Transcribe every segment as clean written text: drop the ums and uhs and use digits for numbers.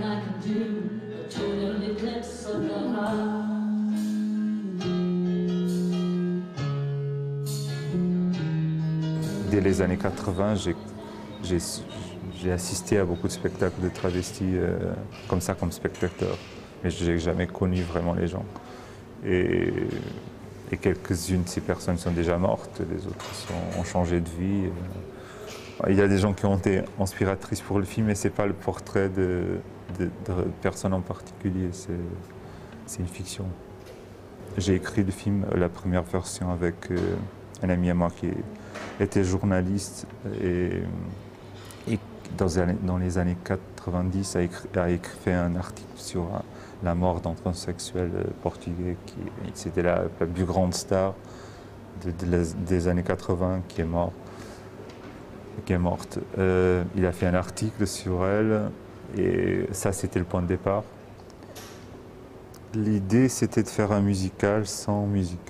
nothing I can do. A total eclipse of the heart. Dès les années 80, j'ai assisté à beaucoup de spectacles de travestis comme ça, comme spectateur. Mais je n'ai jamais connu vraiment les gens. Et quelques-unes de ces personnes sont déjà mortes, les autres ont changé de vie. Il y a des gens qui ont été inspiratrices pour le film, mais ce n'est pas le portrait de personnes en particulier, c'est une fiction. J'ai écrit le film, la première version, avec un ami à moi qui était journaliste et dans les années 90 a écrit un article sur la mort d'un transsexuel portugais. C'était la plus grande star des années 80 qui est morte. Il a fait un article sur elle et ça, c'était le point de départ. L'idée, c'était de faire un musical sans musique.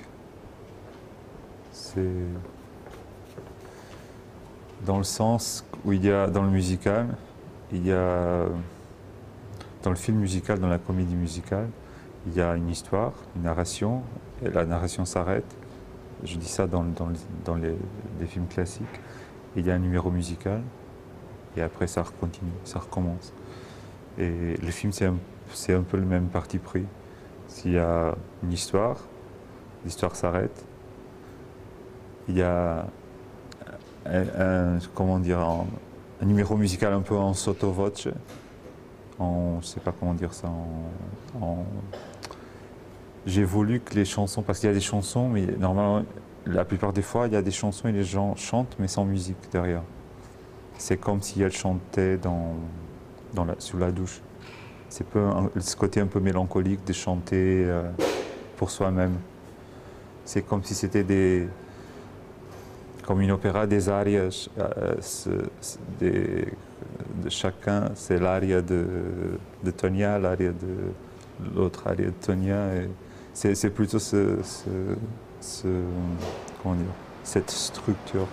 C'est dans le sens où il y a dans le musical, il y a dans le film musical, dans la comédie musicale, il y a une histoire, une narration, et la narration s'arrête. Je dis ça dans les films classiques. Il y a un numéro musical, et après ça continue, ça recommence. Et le film, c'est un peu le même parti pris. S'il y a une histoire, l'histoire s'arrête. Il y a un numéro musical un peu en sotto voce, je ne sais pas comment dire ça. J'ai voulu que les chansons, parce qu'il y a des chansons, mais normalement, la plupart des fois, il y a des chansons et les gens chantent, mais sans musique derrière. C'est comme si elles chantaient sous la douche. C'est ce côté un peu mélancolique de chanter pour soi-même. C'est comme si c'était comme une opéra, des arias de chacun. C'est l'aria de Tonia, l'aria de l'autre aria de Tonia. C'est plutôt cette structure.